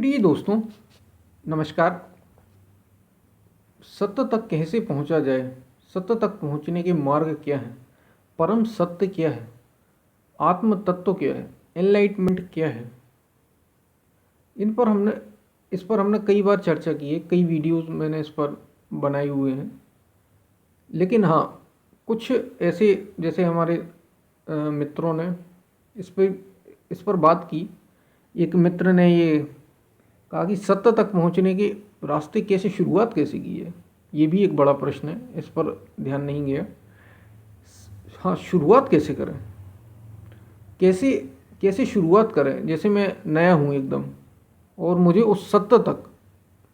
प्रिय दोस्तों, नमस्कार। सत्य तक कैसे पहुंचा जाए? सत्य तक पहुंचने के मार्ग क्या है? परम सत्य क्या है? आत्म तत्व क्या है? एनलाइटमेंट क्या है? इन पर हमने इस पर हमने कई बार चर्चा की है, कई वीडियोस मैंने इस पर बनाए हुए हैं। लेकिन हाँ, कुछ ऐसे जैसे हमारे मित्रों ने इस पर बात की। एक मित्र ने ये कहा कि सत्य तक पहुंचने के रास्ते कैसे, शुरुआत कैसे की है। ये भी एक बड़ा प्रश्न है, इस पर ध्यान नहीं गया। हाँ, शुरुआत कैसे करें, कैसे कैसे शुरुआत करें। जैसे मैं नया हूँ एकदम, और मुझे उस सत्य तक,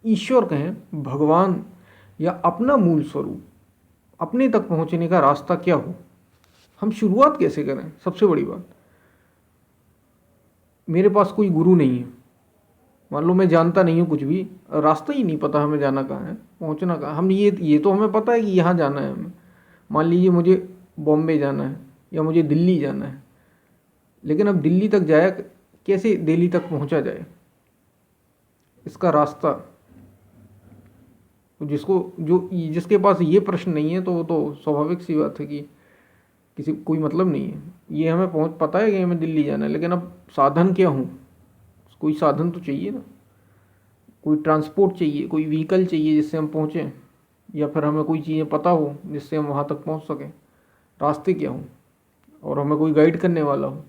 ईश्वर कहें, भगवान या अपना मूल स्वरूप, अपने तक पहुंचने का रास्ता क्या हो, हम शुरुआत कैसे करें। सबसे बड़ी बात, मेरे पास कोई गुरु नहीं है। मान लो मैं जानता नहीं हूँ कुछ भी, रास्ता ही नहीं पता हमें जाना कहाँ है, पहुँचना कहाँ। हम ये तो हमें पता है कि यहाँ जाना है हमें। मान लीजिए मुझे बॉम्बे जाना है या मुझे दिल्ली जाना है, लेकिन अब दिल्ली तक जाया कैसे, दिल्ली तक पहुँचा जाए, इसका रास्ता। तो जिसके पास ये प्रश्न नहीं है, तो वो तो स्वाभाविक सी बात है कि किसी कोई मतलब नहीं है। ये हमें पता है कि हमें दिल्ली जाना है, लेकिन अब साधन क्या हूँ, कोई साधन तो चाहिए ना, कोई ट्रांसपोर्ट चाहिए, कोई व्हीकल चाहिए जिससे हम पहुँचें, या फिर हमें कोई चीज़ें पता हो जिससे हम वहाँ तक पहुँच सकें। रास्ते क्या हों, और हमें कोई गाइड करने वाला हो।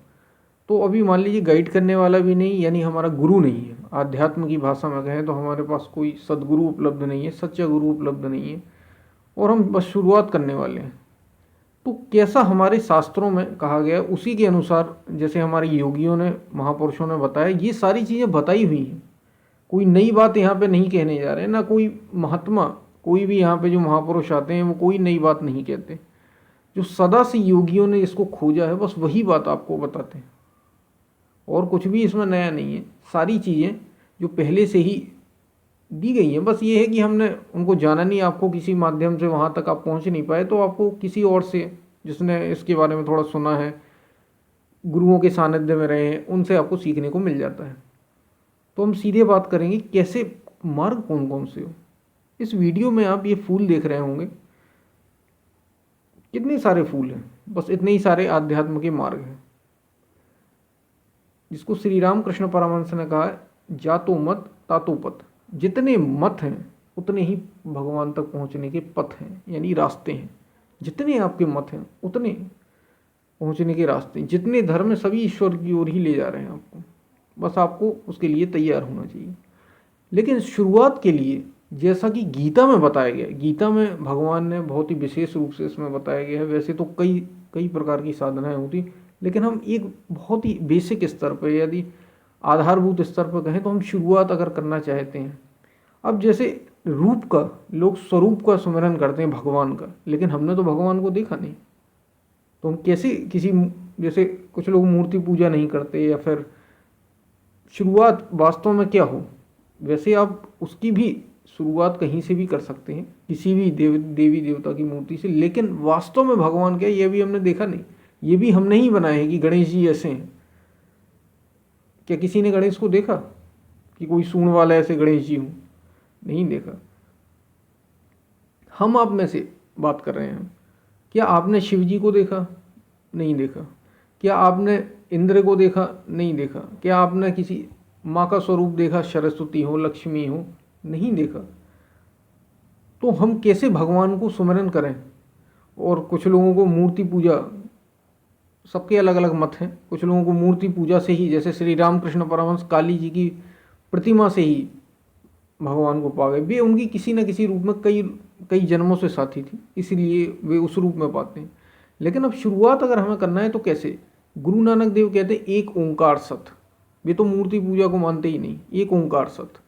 तो अभी मान लीजिए गाइड करने वाला भी नहीं, यानी हमारा गुरु नहीं है। आध्यात्म की भाषा में कहें तो हमारे पास कोई सदगुरु उपलब्ध नहीं है, सच्चा गुरु उपलब्ध नहीं है, और हम बस शुरुआत करने वाले हैं। तो कैसा हमारे शास्त्रों में कहा गया है, उसी के अनुसार, जैसे हमारे योगियों ने, महापुरुषों ने बताया, ये सारी चीज़ें बताई हुई हैं। कोई नई बात यहाँ पे नहीं कहने जा रहे हैं, ना कोई महात्मा, कोई भी यहाँ पे जो महापुरुष आते हैं वो कोई नई बात नहीं कहते। जो सदा से योगियों ने इसको खोजा है, बस वही बात आपको बताते हैं, और कुछ भी इसमें नया नहीं है। सारी चीज़ें जो पहले से ही दी गई हैं, बस ये है कि हमने उनको जाना नहीं। आपको किसी माध्यम से वहाँ तक आप पहुँच नहीं पाए, तो आपको किसी और से, जिसने इसके बारे में थोड़ा सुना है, गुरुओं के सानिध्य में रहे हैं, उनसे आपको सीखने को मिल जाता है। तो हम सीधे बात करेंगे कैसे, मार्ग कौन कौन से हो। इस वीडियो में आप ये फूल देख रहे होंगे, कितने सारे फूल हैं, बस इतने ही सारे आध्यात्म के मार्ग हैं, जिसको श्री राम कृष्ण परमहंस ने कहा है, जातो मत तातो पथ। जितने मत हैं उतने ही भगवान तक पहुंचने के पथ हैं, यानी रास्ते हैं। जितने आपके मत हैं उतने पहुंचने के रास्ते। जितने धर्म है सभी ईश्वर की ओर ही ले जा रहे हैं आपको, बस आपको उसके लिए तैयार होना चाहिए। लेकिन शुरुआत के लिए, जैसा कि गीता में बताया गया, गीता में भगवान ने बहुत ही विशेष रूप से इसमें बताया गया है। वैसे तो कई कई प्रकार की साधनाएं होती, लेकिन हम एक बहुत ही बेसिक स्तर पर, यदि आधारभूत स्तर पर कहें, तो हम शुरुआत अगर करना चाहते हैं, अब जैसे रूप का, लोग स्वरूप का सुमिरन करते हैं भगवान का, लेकिन हमने तो भगवान को देखा नहीं। तो हम कैसे किसी, जैसे कुछ लोग मूर्ति पूजा नहीं करते, या फिर शुरुआत वास्तव में क्या हो, वैसे आप उसकी भी शुरुआत कहीं से भी कर सकते हैं, किसी भी देवी देवता की मूर्ति से। लेकिन वास्तव में भगवान क्या है, ये भी हमने देखा नहीं। ये भी हमने ही बनाए हैं कि गणेश जी ऐसे हैं। क्या किसी ने गणेश को देखा कि कोई सूंड वाला ऐसे गणेश जी हूँ? नहीं देखा। हम आप में से बात कर रहे हैं। क्या आपने शिव जी को देखा? नहीं देखा। क्या आपने इंद्र को देखा? नहीं देखा। क्या आपने किसी माँ का स्वरूप देखा, सरस्वती हो, लक्ष्मी हो? नहीं देखा। तो हम कैसे भगवान को सुमिरन करें? और कुछ लोगों को मूर्ति पूजा, सबके अलग अलग मत हैं। कुछ लोगों को मूर्ति पूजा से ही, जैसे श्री रामकृष्ण परमहंस काली जी की प्रतिमा से ही भगवान को पा गए। वे उनकी किसी न किसी रूप में कई कई जन्मों से साथी थी, इसीलिए वे उस रूप में पाते हैं। लेकिन अब शुरुआत अगर हमें करना है तो कैसे? गुरु नानक देव कहते हैं एक ओंकार सत। वे तो मूर्ति पूजा को मानते ही नहीं, एक ओंकार सत।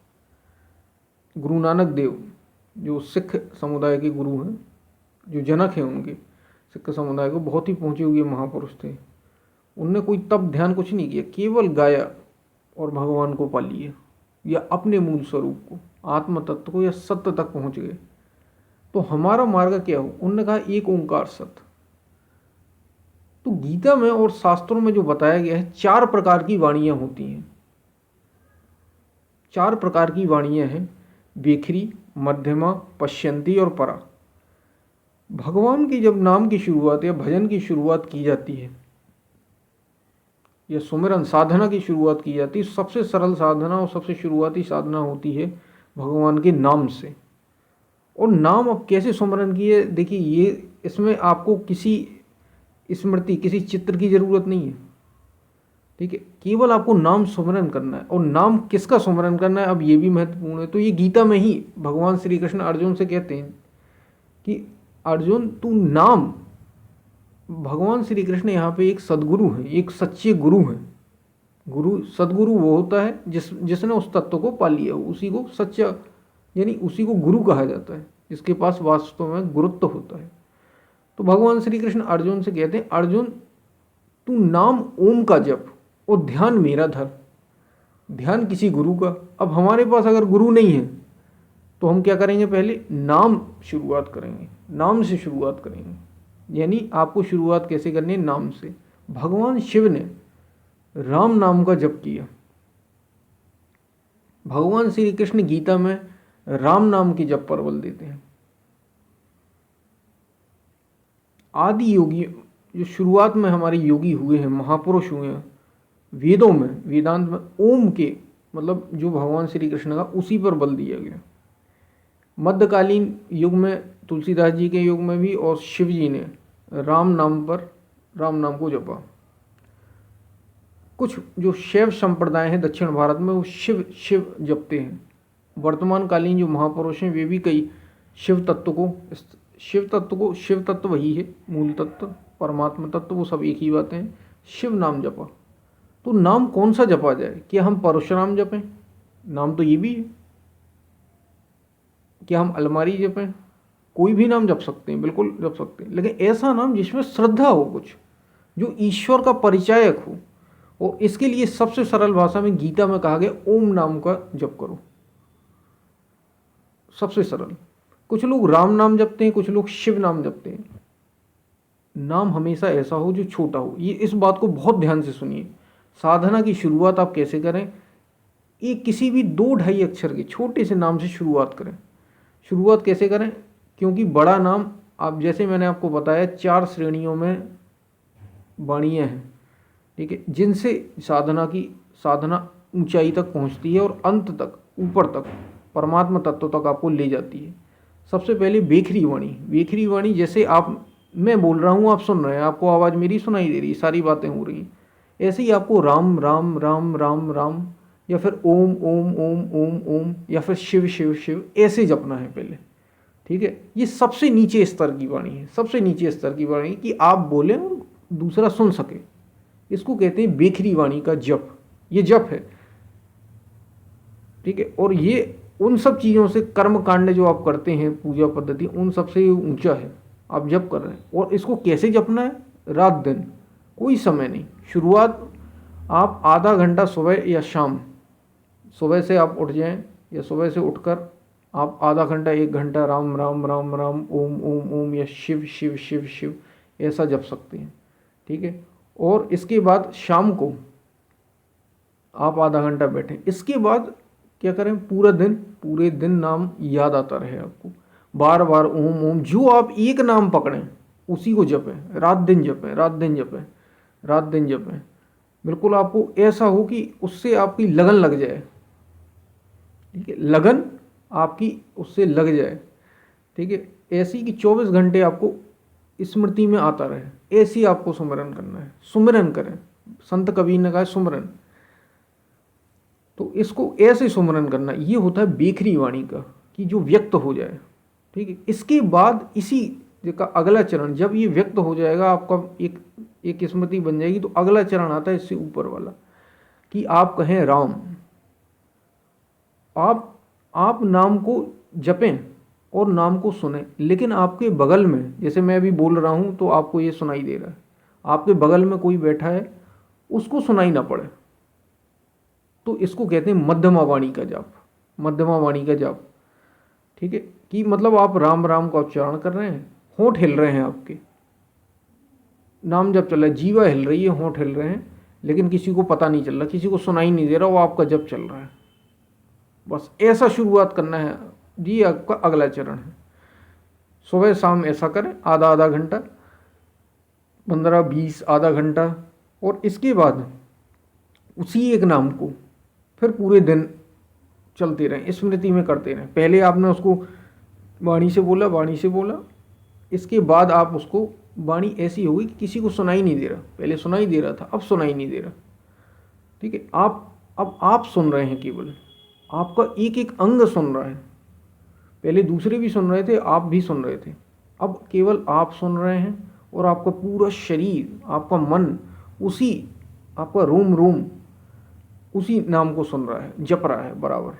गुरु नानक देव जो सिख समुदाय के गुरु हैं, जो जनक हैं उनके, सिख समुदाय को बहुत ही पहुँचे हुए महापुरुष थे। उनने कोई तप ध्यान कुछ नहीं किया, केवल गाया और भगवान को पा लिया, या अपने मूल स्वरूप को, आत्म तत्व को, या सत्य तक पहुँच गए। तो हमारा मार्ग क्या हो? उन्होंने कहा एक ओंकार सत्य। तो गीता में और शास्त्रों में जो बताया गया है, 4 प्रकार की वाणियां होती हैं। 4 प्रकार की वाणियाँ हैं, वेखरी, मध्यमा, पश्यंती और परा। भगवान की जब नाम की शुरुआत या भजन की शुरुआत की जाती है या सुमिरन साधना की शुरुआत की जाती है, सबसे सरल साधना और सबसे शुरुआती साधना होती है भगवान के नाम से। और नाम अब कैसे सुमिरन की है, देखिए ये इसमें आपको किसी स्मृति, किसी चित्र की ज़रूरत नहीं है, ठीक है। केवल आपको नाम सुमिरन करना है। और नाम किसका सुमिरन करना है, अब ये भी महत्वपूर्ण है। तो ये गीता में ही भगवान श्री कृष्ण अर्जुन से कहते हैं कि अर्जुन तू नाम, भगवान श्री कृष्ण यहाँ पे एक सदगुरु हैं, एक सच्चे गुरु हैं। गुरु, सदगुरु वो होता है जिसने उस तत्व को पा लिया हो, उसी को सच्चा, यानी उसी को गुरु कहा जाता है, जिसके पास वास्तव में गुरुत्व होता है। तो भगवान श्री कृष्ण अर्जुन से कहते हैं, अर्जुन तू नाम ओम का जप और ध्यान मेरा धर। ध्यान किसी गुरु का। अब हमारे पास अगर गुरु नहीं है तो हम क्या करेंगे, पहले नाम शुरुआत करेंगे, नाम से शुरुआत करेंगे। यानी आपको शुरुआत कैसे करनी है, नाम से। भगवान शिव ने राम नाम का जप किया। भगवान श्री कृष्ण गीता में राम नाम के जप पर बल देते हैं। आदि योगी, जो शुरुआत में हमारे योगी हुए हैं, महापुरुष हुए हैं, वेदों में, वेदांत में ओम के मतलब जो भगवान श्री कृष्ण का, उसी पर बल दिया गया। मध्यकालीन युग में तुलसीदास जी के युग में भी और शिव जी ने राम नाम को जपा। कुछ जो शैव संप्रदाय हैं दक्षिण भारत में, वो शिव शिव जपते हैं। वर्तमान कालीन जो महापुरुष हैं वे भी कई शिव तत्व वही है, मूल तत्व, परमात्मा तत्व, वो सब एक ही बातें हैं। शिव नाम जपा। तो नाम कौन सा जपा जाए? क्या हम परशुराम जपें? नाम तो ये भी है। क्या हम अलमारी जपें? कोई भी नाम जप सकते हैं, बिल्कुल जप सकते हैं, लेकिन ऐसा नाम जिसमें श्रद्धा हो, कुछ जो ईश्वर का परिचायक हो। और इसके लिए सबसे सरल भाषा में गीता में कहा गया ओम नाम का जप करो, सबसे सरल। कुछ लोग राम नाम जपते हैं, कुछ लोग शिव नाम जपते हैं। नाम हमेशा ऐसा हो जो छोटा हो। ये इस बात को बहुत ध्यान से सुनिए। साधना की शुरुआत आप कैसे करें, एक किसी भी 2-2.5 अक्षर के छोटे से नाम से शुरुआत करें। शुरुआत कैसे करें, क्योंकि बड़ा नाम, आप जैसे मैंने आपको बताया 4 श्रेणियों में वाणियाँ हैं, ठीक है, जिनसे साधना ऊंचाई तक पहुंचती है और अंत तक, ऊपर तक, परमात्मा तत्व तक आपको ले जाती है। सबसे पहले वेखरी वाणी, जैसे मैं बोल रहा हूँ, आप सुन रहे हैं, आपको आवाज़ मेरी सुनाई दे रही है, सारी बातें हो रही हैं। ऐसे ही आपको राम राम राम राम राम, या फिर ओम ओम ओम ओम ओम, या फिर शिव शिव शिव, ऐसे जपना है पहले, ठीक है। ये सबसे नीचे स्तर की वाणी है, सबसे नीचे स्तर की वाणी कि आप बोलें और दूसरा सुन सके। इसको कहते हैं वेखरी वाणी का जप। ये जप है, ठीक है। और ये उन सब चीज़ों से, कर्म कांड जो आप करते हैं, पूजा पद्धति, उन सब से ऊंचा है, आप जप कर रहे हैं। और इसको कैसे जपना है, रात दिन, कोई समय नहीं। शुरुआत आप आधा घंटा सुबह या शाम, सुबह से आप उठ जाएं या सुबह से उठकर आप आधा घंटा 1 घंटा राम राम राम राम, ओम ओम ओम, या शिव शिव शिव शिव, ऐसा जप सकते हैं, ठीक है। और इसके बाद शाम को आप आधा घंटा बैठें। इसके बाद क्या करें, पूरे दिन नाम याद आता रहे आपको, बार बार ओम ओम। जो आप एक नाम पकड़ें उसी को जपें, रात दिन जपें, रात दिन जपें, रात दिन जपें। बिल्कुल आपको ऐसा हो कि उससे आपकी लगन लग जाए, ठीक है, लगन आपकी उससे लग जाए, ठीक है। ऐसी कि 24 घंटे आपको स्मृति में आता रहे, ऐसी आपको सुमिरन करना है। सुमिरन करें, संत कबीर ने कहा सुमिरन, तो इसको ऐसे सुमिरन करना। ये होता है वेखरी वाणी का, कि जो व्यक्त हो जाए, ठीक है। इसके बाद इसी का अगला चरण, जब ये व्यक्त हो जाएगा, आपका एक स्मृति बन जाएगी, तो अगला चरण आता है इससे ऊपर वाला, कि आप कहें राम। आप नाम को जपें और नाम को सुने, लेकिन आपके बगल में, जैसे मैं अभी बोल रहा हूँ तो आपको ये सुनाई दे रहा है, आपके बगल में कोई बैठा है, उसको सुनाई ना पड़े। तो इसको कहते हैं मध्यमा वाणी का जाप, मध्यमा वाणी का जाप, ठीक है। कि मतलब आप राम राम का उच्चारण कर रहे हैं, होंठ हिल रहे हैं, आपके नाम जप चल रहा है, जीवा हिल रही है, होंठ हिल रहे हैं, लेकिन किसी को पता नहीं चल रहा, किसी को सुनाई नहीं दे रहा, वो आपका जप चल रहा है, बस ऐसा शुरुआत करना है जी, आपका अगला चरण है। सुबह शाम ऐसा करें, आधा आधा घंटा, 15-20 आधा घंटा, और इसके बाद उसी एक नाम को फिर पूरे दिन चलते रहें, स्मृति में करते रहें। पहले आपने उसको वाणी से बोला, वाणी से बोला, इसके बाद आप उसको, वाणी ऐसी होगी कि किसी को सुनाई नहीं दे रहा, पहले सुनाई दे रहा था, अब सुनाई नहीं दे रहा, ठीक है। अब आप सुन रहे हैं, केवल आपका एक एक अंग सुन रहा है। पहले दूसरे भी सुन रहे थे, आप भी सुन रहे थे, अब केवल आप सुन रहे हैं, और आपका पूरा शरीर, आपका मन उसी, आपका रोम रोम उसी नाम को सुन रहा है, जप रहा है बराबर,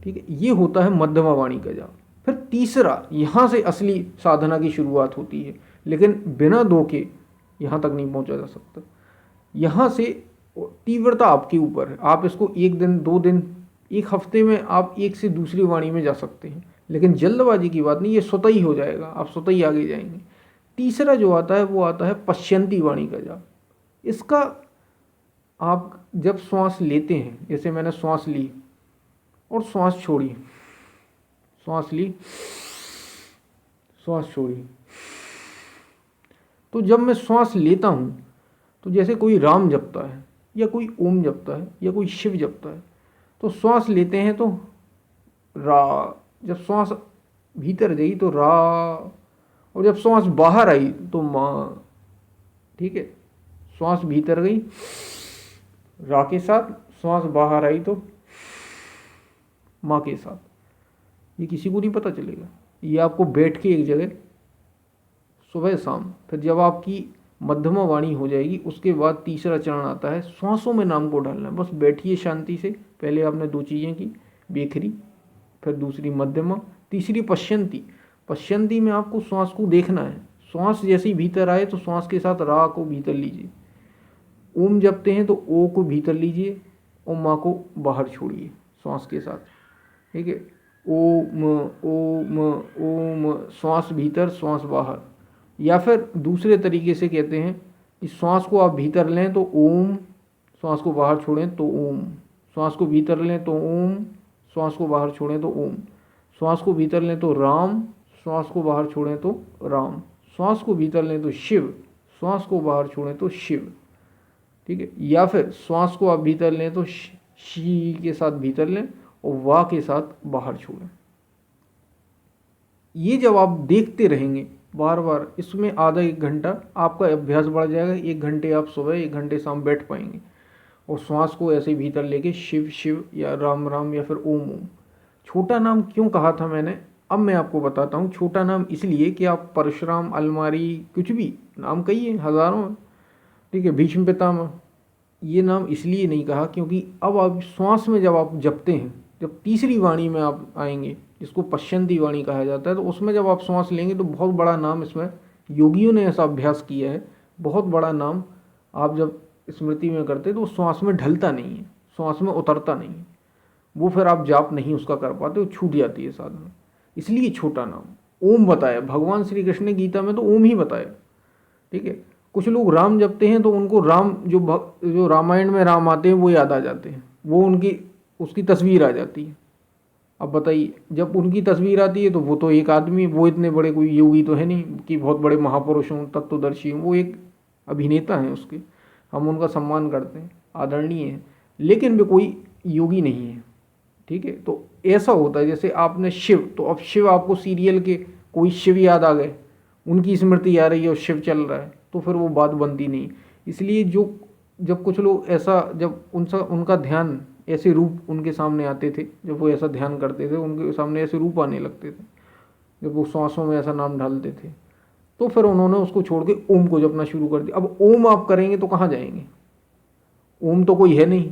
ठीक है। ये होता है मध्यमा वाणी का जाप। फिर तीसरा, यहाँ से असली साधना की शुरुआत होती है, लेकिन बिना दो के यहाँ तक नहीं पहुँचा जा सकता। यहाँ से तीव्रता आपके ऊपर है, आप इसको 1 दिन 2 दिन 1 हफ्ते में आप एक से दूसरी वाणी में जा सकते हैं, लेकिन जल्दबाजी की बात नहीं, ये स्वतः ही हो जाएगा, आप स्वतः ही आगे जाएंगे। तीसरा जो आता है वो आता है पश्यंती वाणी का जाप। इसका आप जब श्वास लेते हैं, जैसे मैंने श्वास ली और श्वास छोड़ी, श्वास ली, श्वास छोड़ी, तो जब मैं श्वास लेता हूँ तो जैसे कोई राम जपता है या कोई ओम जपता है या कोई शिव जपता है, तो श्वास लेते हैं तो रा, जब श्वास भीतर गई तो रा, और जब श्वास बाहर आई तो माँ, ठीक है। श्वास भीतर गई रा के साथ, श्वास बाहर आई तो माँ के साथ। ये किसी को नहीं पता चलेगा, ये आपको बैठ के एक जगह सुबह शाम, फिर जब आपकी मध्यमा वाणी हो जाएगी उसके बाद तीसरा चरण आता है श्वासों में नाम को डालना है। बस बैठिए शांति से, पहले आपने 2 चीज़ें की, बेखरी, फिर दूसरी मध्यमा, तीसरी पश्यंती। पश्यंती में आपको श्वास को देखना है, श्वास जैसे ही भीतर आए तो श्वास के साथ रा को भीतर लीजिए, ओम जपते हैं तो ओ को भीतर लीजिए और माँ को बाहर छोड़िए श्वास के साथ, ठीक है। ओम ओम ओम, श्वास भीतर श्वास बाहर। या फिर दूसरे तरीके से कहते हैं कि श्वास को आप भीतर लें तो ओम, श्वास को बाहर छोड़ें तो ओम, श्वास को भीतर लें तो ओम, श्वास को बाहर छोड़ें तो ओम, श्वास को भीतर लें तो राम, श्वास को बाहर छोड़ें तो राम, श्वास को भीतर लें तो शिव, श्वास को बाहर छोड़ें तो शिव, ठीक है। या फिर श्वास को आप भीतर लें तो शी के साथ भीतर लें और वाह के साथ बाहर छोड़ें। ये जब आप देखते रहेंगे बार बार, इसमें आधा 1 घंटा आपका अभ्यास बढ़ जाएगा। 1 घंटे आप सुबह, 1 घंटे शाम बैठ पाएंगे और श्वास को ऐसे भीतर लेके शिव शिव या राम राम या फिर ओम ओम। छोटा नाम क्यों कहा था मैंने, अब मैं आपको बताता हूँ। छोटा नाम इसलिए कि आप परशुराम, अलमारी, कुछ भी नाम कहिए, हज़ारों, ठीक है, भीष्म पितामह, ये नाम इसलिए नहीं कहा क्योंकि अब आप श्वास में जब आप जपते हैं, जब तीसरी वाणी में आप आएंगे जिसको पश्यंती वाणी कहा जाता है, तो उसमें जब आप श्वास लेंगे तो बहुत बड़ा नाम, इसमें योगियों ने ऐसा अभ्यास किया है, बहुत बड़ा नाम आप जब स्मृति में करते तो श्वास में ढलता नहीं है, श्वास में उतरता नहीं है, वो फिर आप जाप नहीं उसका कर पाते, वो छूट जाती है साधना। इसलिए छोटा नाम ओम बताया भगवान श्री कृष्ण ने गीता में, तो ओम ही बताया, ठीक है। कुछ लोग राम जपते हैं तो उनको राम, जो रामायण में राम आते हैं वो याद आ जाते हैं, वो उनकी उसकी तस्वीर आ जाती है। अब बताइए, जब उनकी तस्वीर आती है तो वो तो एक आदमी, वो इतने बड़े कोई योगी तो है नहीं कि बहुत बड़े महापुरुष हों, तत्वदर्शी हों, वो एक अभिनेता हैं उसके, हम उनका सम्मान करते हैं, आदरणीय है, लेकिन वे कोई योगी नहीं है, ठीक है। तो ऐसा होता है, जैसे आपने शिव, तो अब शिव आपको सीरियल के कोई शिव याद आ गए, उनकी स्मृति आ रही है और शिव चल रहा है, तो फिर वो बात बनती नहीं। इसलिए जब कुछ लोग ऐसा, जब उनका ध्यान, ऐसे रूप उनके सामने आते थे, जब वो ऐसा ध्यान करते थे उनके सामने ऐसे रूप आने लगते थे, जब वो सांसों में ऐसा नाम डालते थे, तो फिर उन्होंने उसको छोड़ के ओम को जपना शुरू कर दिया। अब ओम आप करेंगे तो कहाँ जाएंगे, ओम तो कोई है नहीं,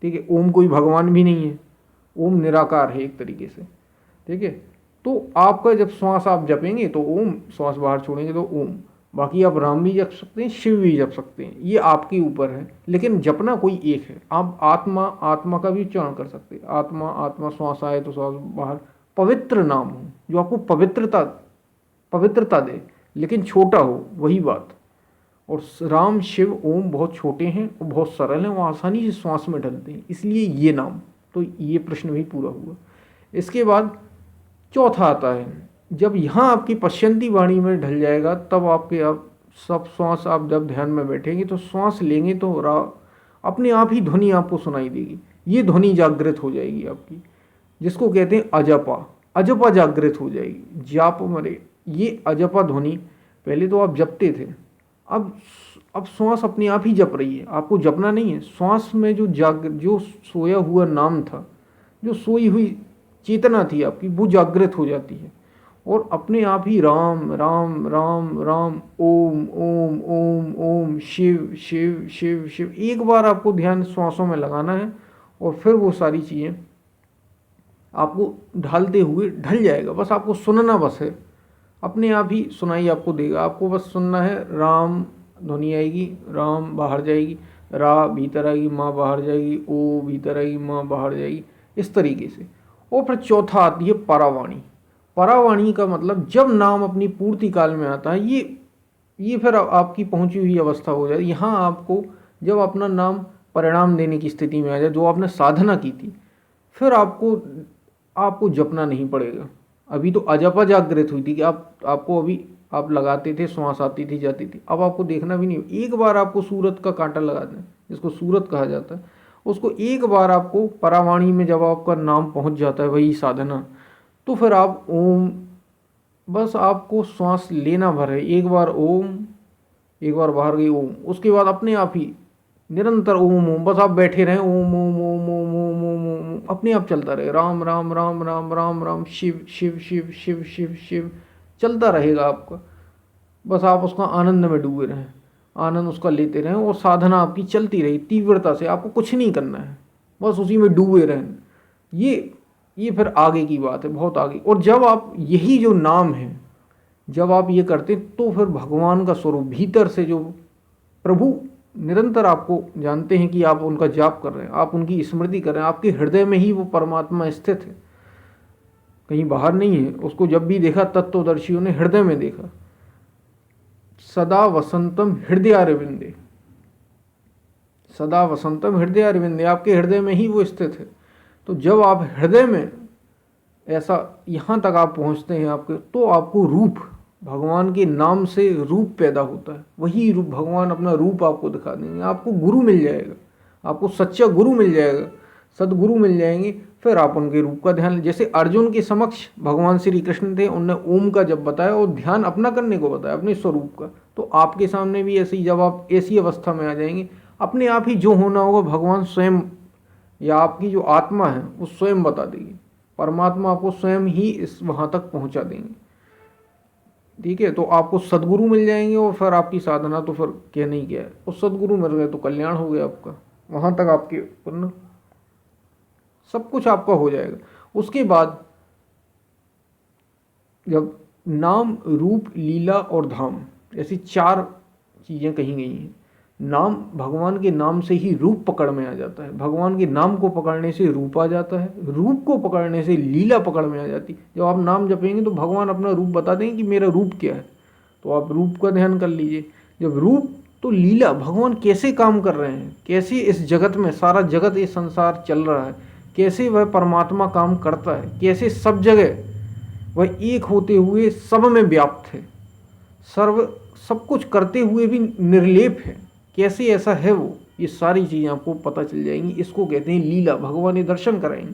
ठीक है, ओम कोई भगवान भी नहीं है, ओम निराकार है एक तरीके से, ठीक है। तो आपका जब श्वास आप जपेंगे तो ओम, श्वास बाहर छोड़ेंगे तो ओम, बाकी आप राम भी जप सकते हैं, शिव भी जप सकते हैं, ये आपके ऊपर है, लेकिन जपना कोई एक है। आप आत्मा का भी उच्चारण कर सकते हैं, आत्मा, श्वास आए तो श्वास बाहर, पवित्र नाम हो जो आपको पवित्रता दे, लेकिन छोटा हो, वही बात। और राम, शिव, ओम बहुत छोटे हैं और बहुत सरल हैं, वो आसानी से श्वास में ढलते हैं, इसलिए ये नाम तो ये प्रश्न भी पूरा हुआ। इसके बाद चौथा आता है, जब यहाँ आपकी पश्यंती वाणी में ढल जाएगा तब आपके आप सब श्वास, आप जब ध्यान में बैठेंगे तो श्वास लेंगे तो अपने आप ही ध्वनि आपको सुनाई देगी। ये ध्वनि जागृत हो जाएगी आपकी, जिसको कहते हैं अजपा। अजपा जागृत हो जाएगी। जाप मरे, ये अजपा ध्वनि पहले तो आप जपते थे, अब श्वास अपने आप ही जप रही है, आपको जपना नहीं है। श्वास में जो सोया हुआ नाम था, जो सोई हुई चेतना थी आपकी, वो जागृत हो जाती है और अपने आप ही राम राम राम राम, ओम ओम ओम ओम, शिव शिव शिव शिव, एक बार आपको ध्यान श्वासों में लगाना है और फिर वो सारी चीज़ें आपको ढालते हुए ढल जाएगा। बस आपको सुनना बस है, अपने आप ही सुनाई आपको देगा। आपको बस सुनना है, राम ध्वनि आएगी, राम बाहर जाएगी, रा भीतर आएगी, माँ बाहर जाएगी, ओ भीतर आएगी, माँ बाहर जाएगी, इस तरीके से। और फिर चौथा आती है परावाणी। परावाणी का मतलब जब नाम अपनी पूर्ति काल में आता है, ये फिर आपकी पहुंची हुई अवस्था हो जाए। यहाँ आपको जब अपना नाम परिणाम देने की स्थिति में आ जाए, जो आपने साधना की थी, फिर आपको जपना नहीं पड़ेगा। अभी तो अजपा जागृत हुई थी कि आपको अभी आप लगाते थे, श्वास आती थी जाती थी, अब आपको देखना भी नहीं। एक बार आपको सूरत का कांटा लगा दें, जिसको सूरत कहा जाता है, उसको एक बार आपको परावाणी में जब आपका नाम पहुंच जाता है, वही साधना, तो फिर आप ओम, बस आपको श्वास लेना भर है। एक बार ओम, एक बार बाहर गई ओम, उसके बाद अपने आप ही निरंतर ओम ओम, बस आप बैठे रहें, ओम ओम ओम ओम ओम ओम ओम, अपने आप चलता रहे, राम राम राम राम राम राम, शिव शिव शिव शिव शिव शिव, चलता रहेगा आपका। बस आप उसका आनंद में डूबे रहें, आनंद उसका लेते रहें और साधना आपकी चलती रही तीव्रता से। आपको कुछ नहीं करना है, बस उसी में डूबे रहें। ये फिर आगे की बात है, बहुत आगे। और जब आप यही जो नाम है, जब आप ये करते तो फिर भगवान का स्वरूप भीतर से, जो प्रभु निरंतर आपको जानते हैं कि आप उनका जाप कर रहे हैं, आप उनकी स्मृति कर रहे हैं, आपके हृदय में ही वो परमात्मा स्थित है, कहीं बाहर नहीं है। उसको जब भी देखा तत्वदर्शियों ने हृदय में देखा। सदा वसंतम हृदयारविंदे, सदा वसंतम हृदयारविंदे, आपके हृदय में ही वो स्थित है। तो जब आप हृदय में ऐसा यहाँ तक आप पहुँचते हैं आपके, तो आपको रूप, भगवान के नाम से रूप पैदा होता है। वही रूप भगवान अपना रूप आपको दिखा देंगे। आपको गुरु मिल जाएगा, आपको सच्चा गुरु मिल जाएगा, सदगुरु मिल जाएंगे। फिर आप उनके रूप का ध्यान, जैसे अर्जुन के समक्ष भगवान श्री कृष्ण थे, उनने ओम का जब बताया और ध्यान अपना करने को बताया, अपने स्वरूप का, तो आपके सामने भी ऐसे ही, जब आप ऐसी अवस्था में आ जाएंगे, अपने आप ही जो होना होगा भगवान स्वयं, या आपकी जो आत्मा है वो स्वयं बता देगी। परमात्मा आपको स्वयं ही इस वहाँ तक पहुँचा देंगे। ठीक है, तो आपको सदगुरु मिल जाएंगे और फिर आपकी साधना तो फिर क्या नहीं किया है, और सदगुरु मिल गए तो कल्याण हो गया आपका। वहाँ तक आपके पूर्ण सब कुछ आपका हो जाएगा। उसके बाद जब नाम, रूप, लीला और धाम, ऐसी 4 चीज़ें कही गई हैं। नाम, भगवान के नाम से ही रूप पकड़ में आ जाता है, भगवान के नाम को पकड़ने से रूप आ जाता है, रूप को पकड़ने से लीला पकड़ में आ जाती है। जब आप नाम जपेंगे तो भगवान अपना रूप बता देंगे कि मेरा रूप क्या है, तो आप रूप का ध्यान कर लीजिए। जब रूप, तो लीला, भगवान कैसे काम कर रहे हैं, कैसे इस जगत में, सारा जगत, ये संसार चल रहा है, कैसे वह परमात्मा काम करता है, कैसे सब जगह वह एक होते हुए सब में व्याप्त है, सब कुछ करते हुए भी निर्लेप है, कैसे ऐसा है वो, ये सारी चीज़ें आपको पता चल जाएंगी। इसको कहते हैं लीला। भगवान ये दर्शन कराएंगे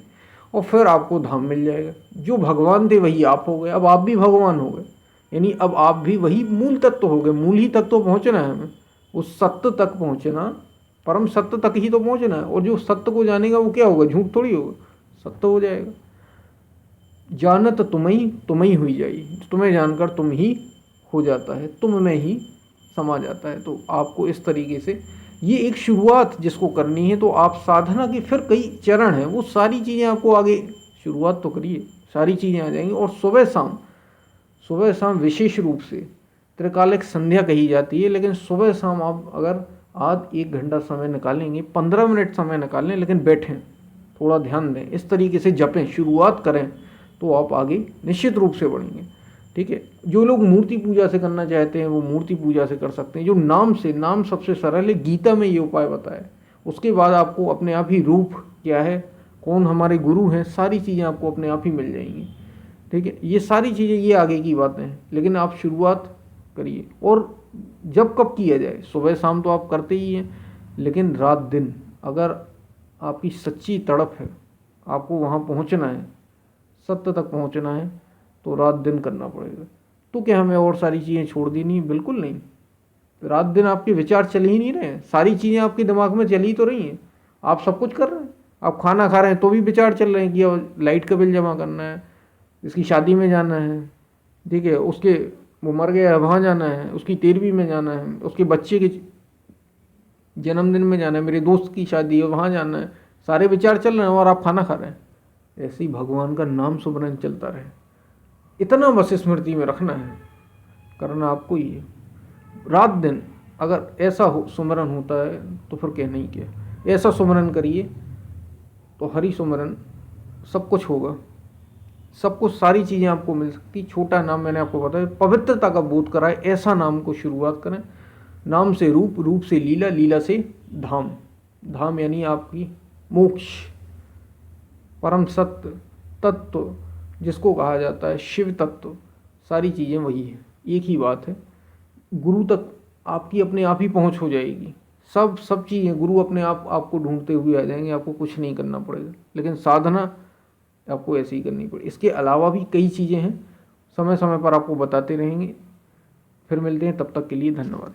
और फिर आपको धाम मिल जाएगा। जो भगवान थे वही आप हो गए, अब आप भी भगवान हो गए, यानी अब आप भी वही मूल तत्व हो गए। मूल ही तक तो पहुँचना है हमें, उस सत्य तक पहुँचना, परम सत्य तक ही तो पहुँचना है। और जो सत्य को जानेगा वो क्या होगा, झूठ थोड़ी होगा, सत्य हो जाएगा। जानत तुम ही हुई जाएगी, तुम्हें जानकर तुम ही हो जाता है, तुम में ही समा जाता है। तो आपको इस तरीके से, ये एक शुरुआत जिसको करनी है, तो आप साधना के फिर कई चरण हैं, वो सारी चीज़ें आपको आगे, शुरुआत तो करिए, सारी चीज़ें आ जाएंगी। और सुबह शाम विशेष रूप से त्रिकालिक संध्या कही जाती है, लेकिन सुबह शाम आप अगर आज 1 घंटा समय निकालेंगे, 15 मिनट समय निकालें, लेकिन बैठें, थोड़ा ध्यान दें, इस तरीके से जपें, शुरुआत करें, तो आप आगे निश्चित रूप से बढ़ेंगे। ठीक है, जो लोग मूर्ति पूजा से करना चाहते हैं वो मूर्ति पूजा से कर सकते हैं। जो नाम सबसे सरल है, गीता में ये उपाय बताया है। उसके बाद आपको अपने आप ही रूप क्या है, कौन हमारे गुरु हैं, सारी चीज़ें आपको अपने आप ही मिल जाएंगी। ठीक है, ये सारी चीज़ें ये आगे की बातें हैं, लेकिन आप शुरुआत करिए। और जब कब किया जाए, सुबह शाम तो आप करते ही हैं, लेकिन रात दिन अगर आपकी सच्ची तड़प है, आपको वहाँ पहुँचना है, सत्य तक पहुँचना है, तो रात दिन करना पड़ेगा। तो क्या हमें और सारी चीज़ें छोड़ देनी? बिल्कुल नहीं। रात दिन आपके विचार चल ही नहीं रहे हैं, सारी चीज़ें आपके दिमाग में चल ही तो रही हैं। आप सब कुछ कर रहे हैं, आप खाना खा रहे हैं तो भी विचार चल रहे हैं कि अब लाइट का बिल जमा करना है, इसकी शादी में जाना है, ठीक है, उसके वो मर गया है वहाँ जाना है, उसकी 13वीं में जाना है, उसके बच्चे के जन्मदिन में जाना है, मेरे दोस्त की शादी है वहाँ जाना है, सारे विचार चल रहे हैं और आप खाना खा रहे हैं। ऐसे ही भगवान का नाम सुमरन चलता रहे, इतना बस स्मृति में रखना है, करना आपको ही है। रात दिन अगर ऐसा हो सुमरन होता है तो फिर कहना ही क्या। ऐसा सुमरन करिए तो हरि सुमरन सब कुछ होगा, सब कुछ, सारी चीज़ें आपको मिल सकती। छोटा नाम मैंने आपको बताया, पवित्रता का बोध कराए, ऐसा नाम को शुरुआत करें। नाम से रूप, रूप से लीला, लीला से धाम, धाम यानी आपकी मोक्ष, परम सत्य तत्व जिसको कहा जाता है शिव तत्व, सारी चीज़ें वही है, एक ही बात है। गुरु तक आपकी अपने आप ही पहुंच हो जाएगी, सब चीज़ें गुरु अपने आप आपको ढूंढते हुए आ जाएंगे, आपको कुछ नहीं करना पड़ेगा। लेकिन साधना आपको ऐसे ही करनी पड़ेगी। इसके अलावा भी कई चीज़ें हैं, समय समय पर आपको बताते रहेंगे। फिर मिलते हैं, तब तक के लिए धन्यवाद।